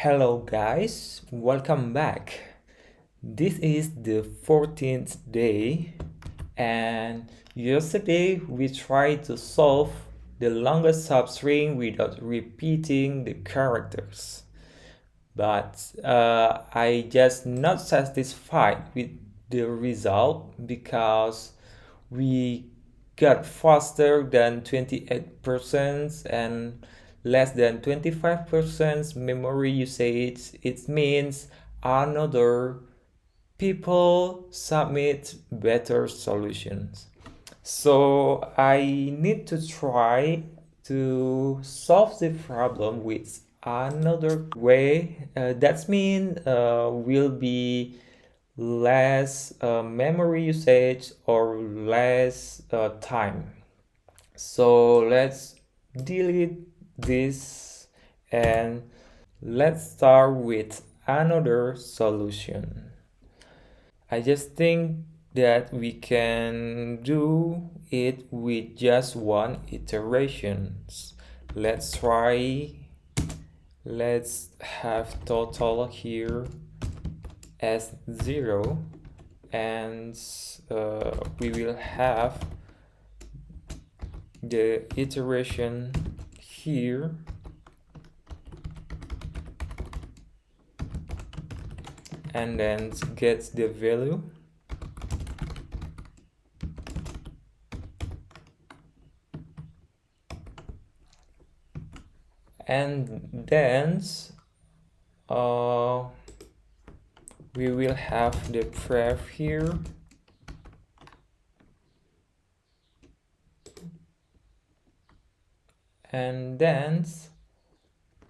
Hello guys, welcome back. This is the 14th day and yesterday we tried to solve the longest substring without repeating the characters. But I just not satisfied with the result because we got faster than 28% and less than 25% memory usage. It means another people submit better solutions. So I need to try to solve the problem with another way. That means will be less memory usage or less time. So let's delete this and let's start with another solution. I just think that we can do it with just one iterations. Let's try. Let's have total here as 0 and we will have the iteration here and then get the value and then we will have the pref here and then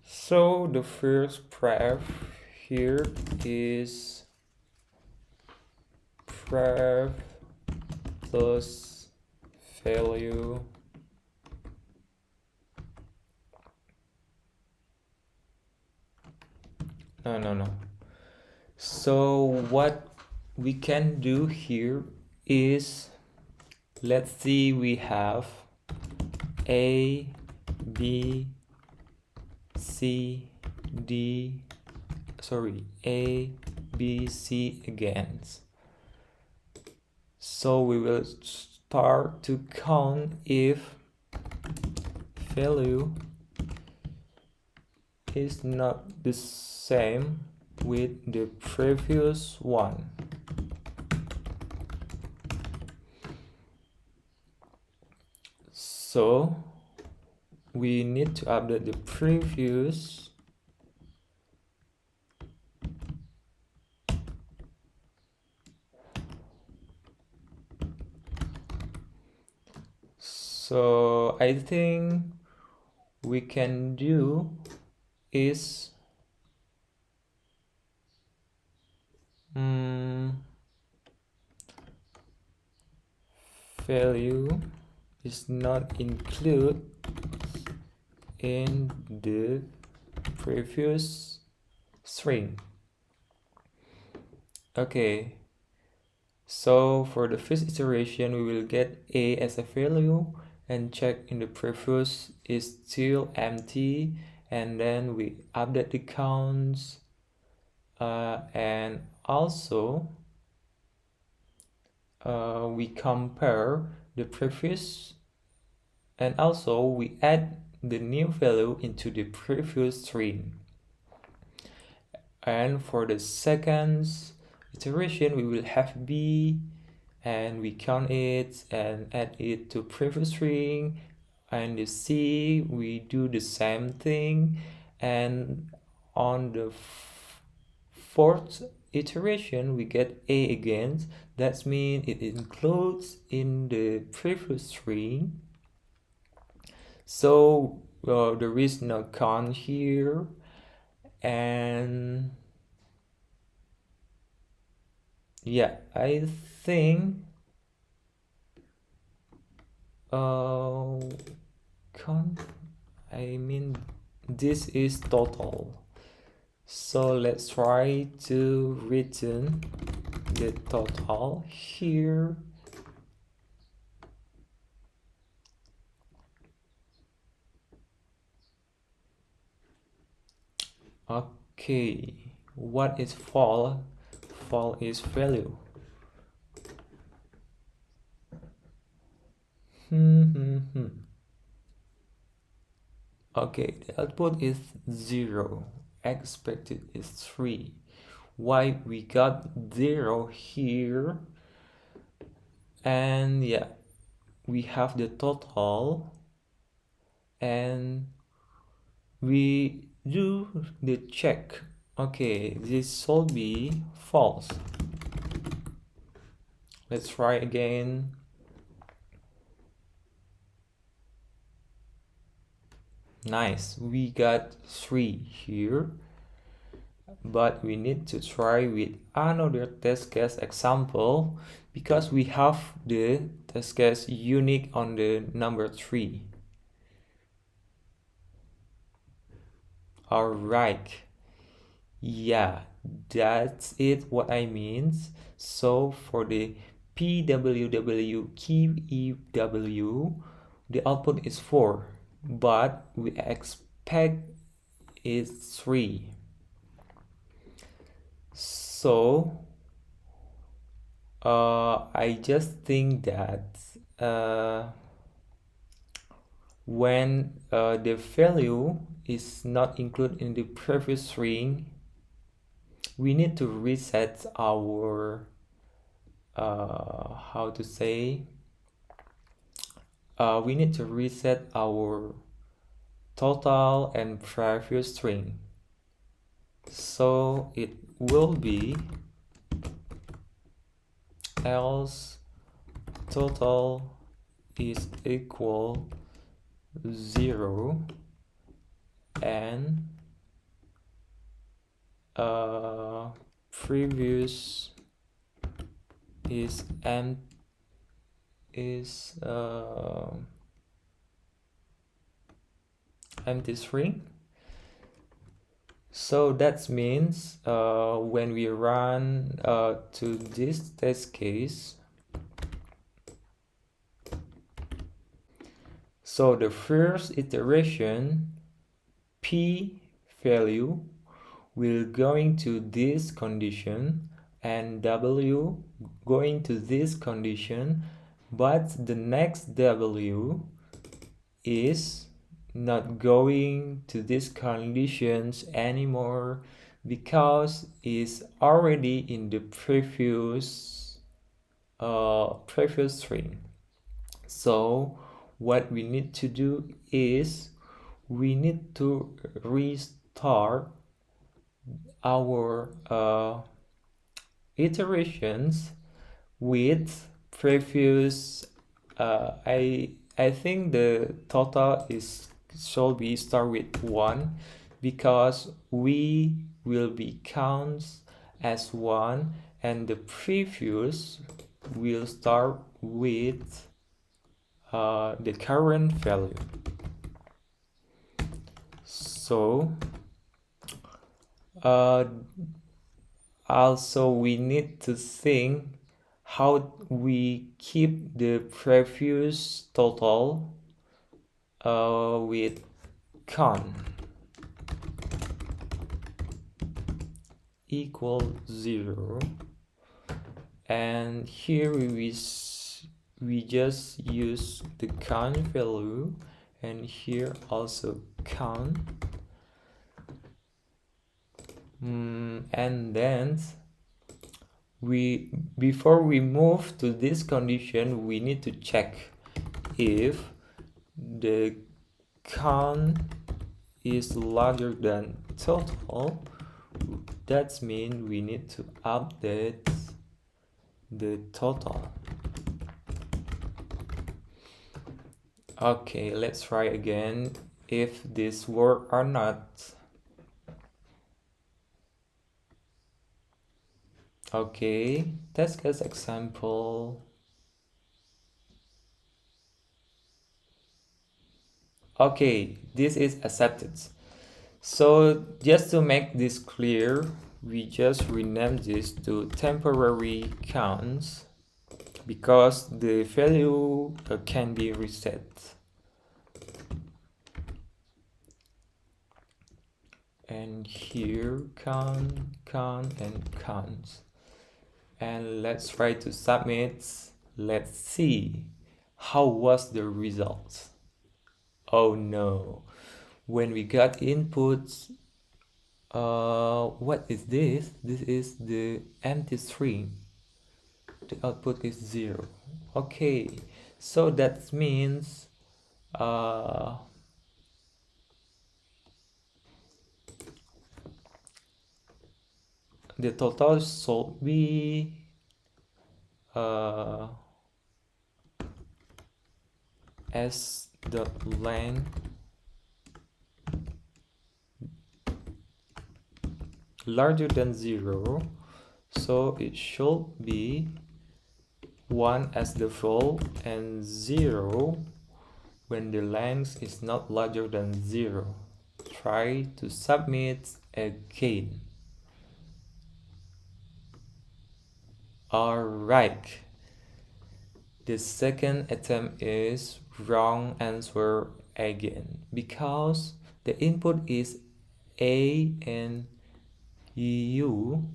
so the first pref here is pref plus value no. So what we can do here is, let's see, we have A, B, C, D, A, B, C again. So we will start to count if value is not the same with the previous one. So we need to update the previous so I think we can do is value is not included in the previous string. Okay, so for the first iteration we will get A as a value and check in the previous is still empty, and then we update the counts and also we compare the previous and also we add the new value into the previous string. And for the second iteration we will have B and we count it and add it to previous string, and the C we do the same thing, and on the fourth iteration we get A again. That means it includes in the previous string, so there is no count here. And yeah, I think this is total. So let's try to return the total here. Okay, what is false? False is value. Okay, the output is 0. Expected is 3. Why we got 0 here? And yeah, we have the total, and we do the check. Okay, this should be false. Let's try again. Nice, we got 3 here, but we need to try with another test case example because we have the test case unique on the number 3. Alright, yeah, that's it what I mean. So for the PWW, the output is 4, but we expect it's 3. So I just think that when the value is not included in the previous string, we need to reset our how to say, we need to reset our total and previous string. So it will be else total is equal 0 and previous is empty string. So that means when we run to this test case, so the first iteration p value will going to this condition and w going to this condition, but the next w is not going to these conditions anymore because it's already in the previous string. So what we need to do is we need to restart our iterations with previous I think the total is should be start with 1 because we will be counts as 1 and the previous will start with the current value. So also we need to think how we keep the previous total with count equal 0, and here we just use the count value, and here also count, and then before we move to this condition we need to check if the count is larger than total. That means we need to update the total. Okay, let's try again if this works or not. Okay, test case example. Okay, this is accepted. So just to make this clear, we just rename this to temporary counts because the value can be reset. and here count, and count. And let's try to submit. Let's see how was the result. Oh no, when we got inputs, what is this? This is the empty string. The output is 0. Okay, so that means the total should be as the length larger than 0, so it should be 1 as the full and 0 when the length is not larger than 0. Try to submit again. Alright, the second attempt is wrong answer again because the input is A and U.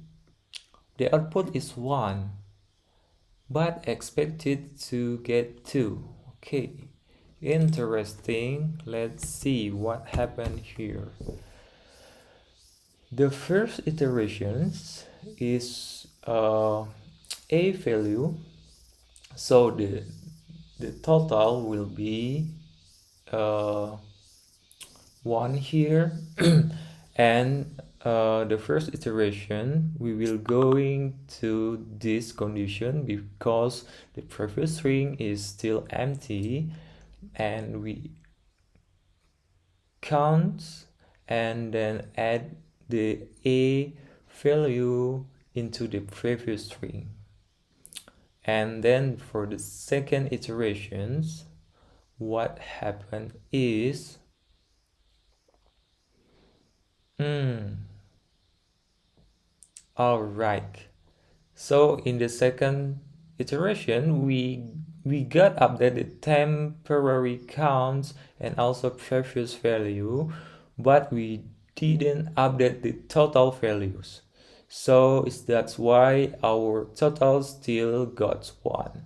The output is 1 but expected to get 2. Okay, interesting. Let's see what happened here. The first iterations is a value, so the total will be 1 here and the first iteration we will going to this condition because the previous string is still empty, and we count and then add the A value into the previous string. And then for the second iterations, what happened is all right, so in the second iteration we got updated temporary counts and also previous value, but we didn't update the total values, so that's why our total still got 1.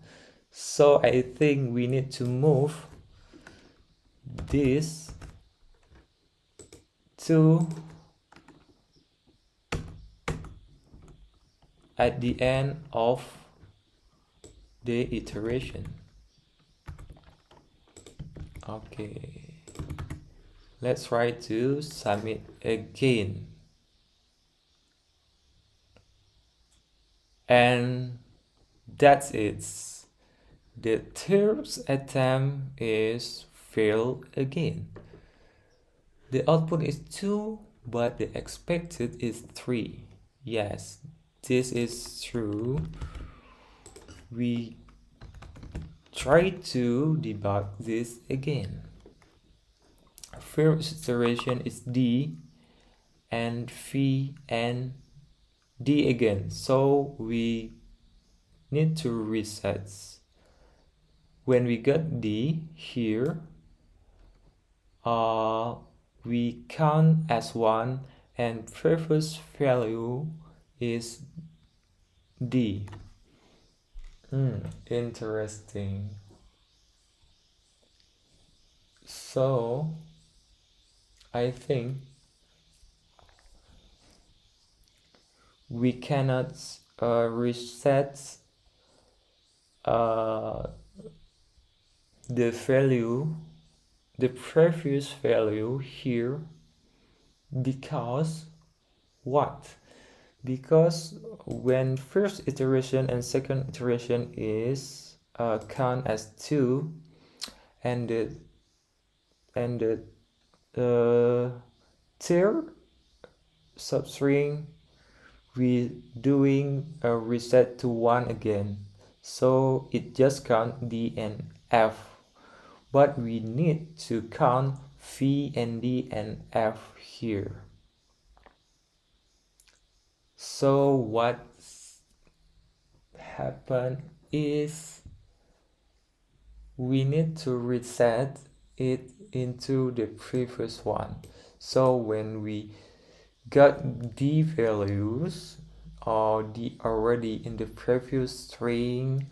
So I think we need to move this to at the end of the iteration. Okay, let's try to submit again. And that's it. The third attempt is failed again. The output is 2, but the expected is 3. Yes, this is true. We try to debug this again. First iteration is D and V and D again, so we need to reset. When we got D here, we count as 1 and previous value is D. Interesting. So I think we cannot reset the value, the previous value here, because what? Because when first iteration and second iteration is count as 2, and the third substring we doing a reset to 1 again, so it just count D and F, but we need to count V and D and F here. So what happened is we need to reset it into the previous one. So when we got the values or the already in the previous string,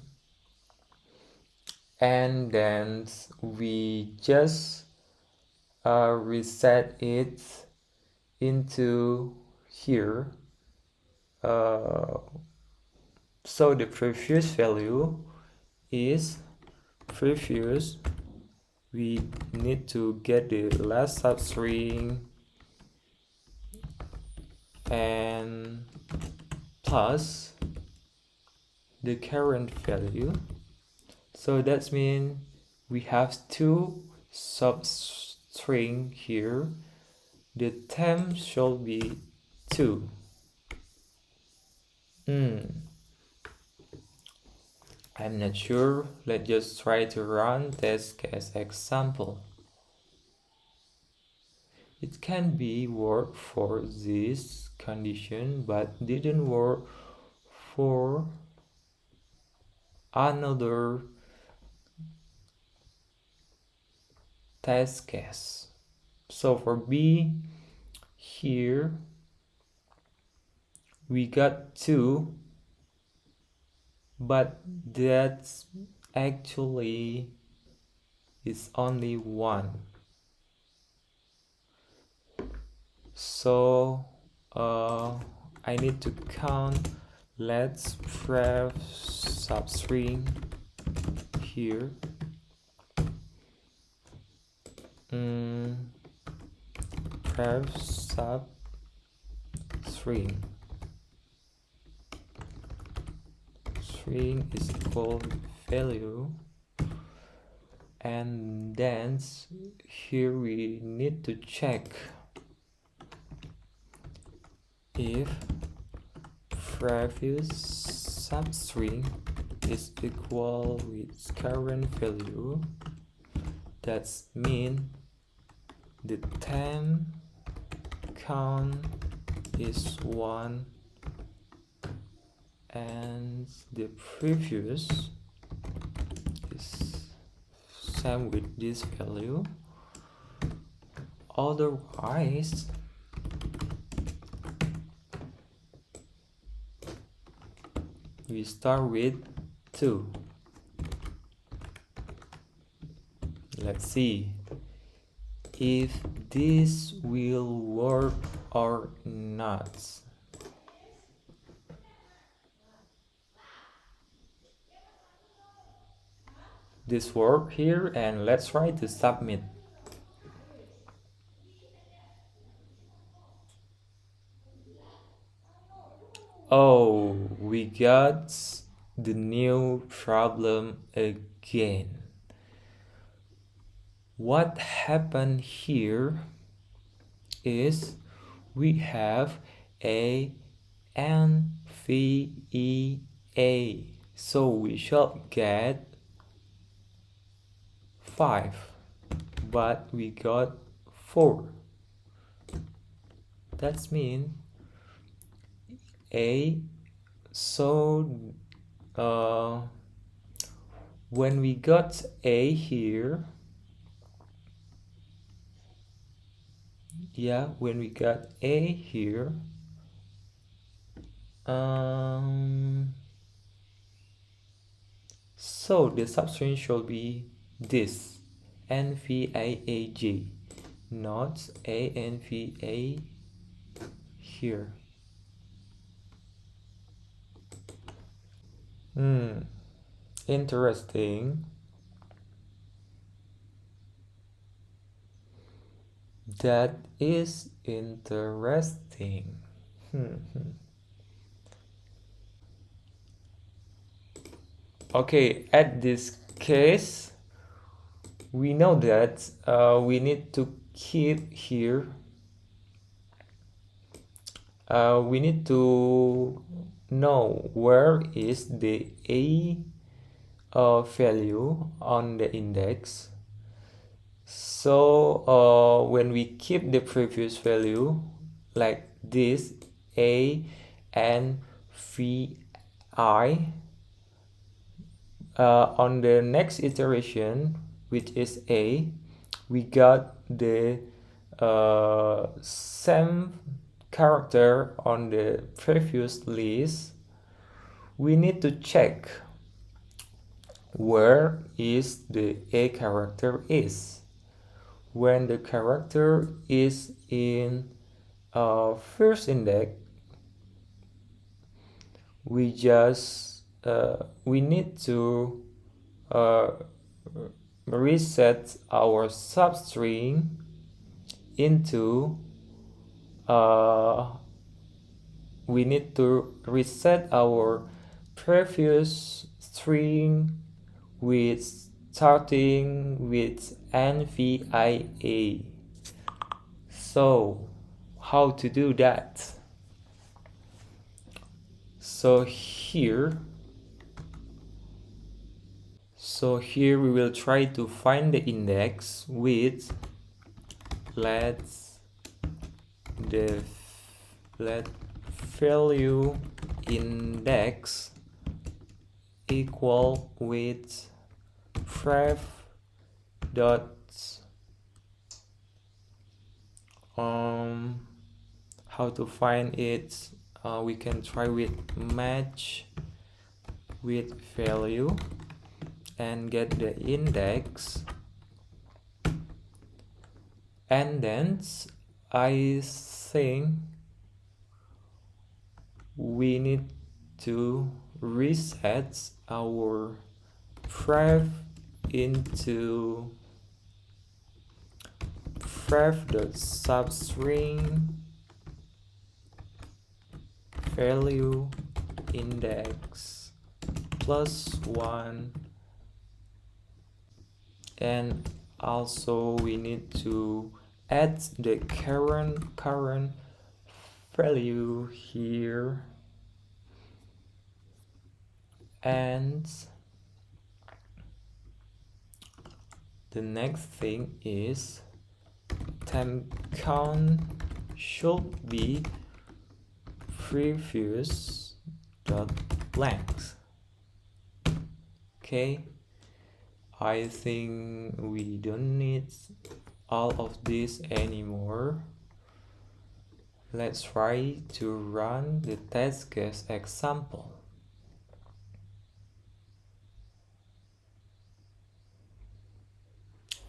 and then we just reset it into here. So the previous value is previous. We need to get the last substring and plus the current value. So that means we have two substring here. The temp should be 2. I'm not sure. Let's just try to run test case example. It can be work for this condition, but didn't work for another test case. So for B, here we got 2, but that's actually is only 1. So I need to count. Let's pref substring here. Pref substring. String is equal value, and then here we need to check if previous substring is equal with current value. That means the temp count is 1 and the previous is same with this value. Otherwise we start with 2. Let's see if this will work or not. This work here, and let's try to submit. Oh, we got the new problem again. What happened here is we have a NVEA, so we shall get 5, but we got 4. That means A. So when we got A here, when we got A here, so the substring should be this NVAAG, not ANVA here. Interesting. That is interesting. Okay, at this case, we know that we need to keep here. We need to know where is the A value on the index. So when we keep the previous value like this, A and VI, on the next iteration, which is A, we got the same character on the previous list, we need to check where is the A character is. When the character is in first index, we need to reset our substring into we need to reset our previous string with starting with NVIA. So how to do that? So here we will try to find the index with let value index equal with ref dot how to find it. We can try with match with value and get the index, and then I think we need to reset our ref into ref.substring value index +1, and also we need to add the current value here, and the next thing is temp count should be previous dot length. Okay, I think we don't need all of this anymore. Let's try to run the test case example.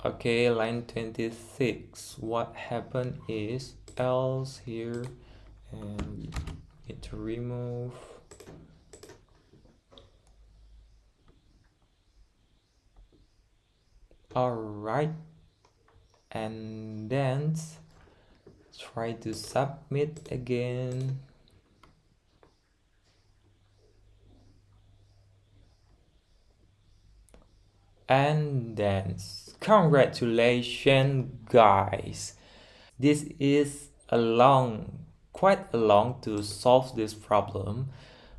Okay, line 26. What happened is else here, and we need to remove. Alright, and then try to submit again. And then congratulations guys, this is quite a long to solve this problem,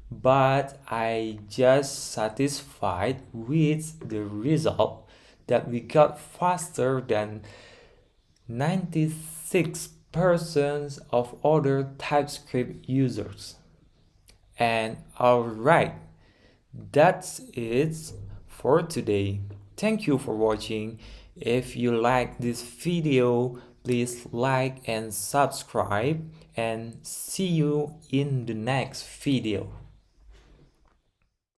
but I just satisfied with the result that we got faster than 96% of other TypeScript users. And alright, that's it for today. Thank you for watching. If you like this video, please like and subscribe, and see you in the next video.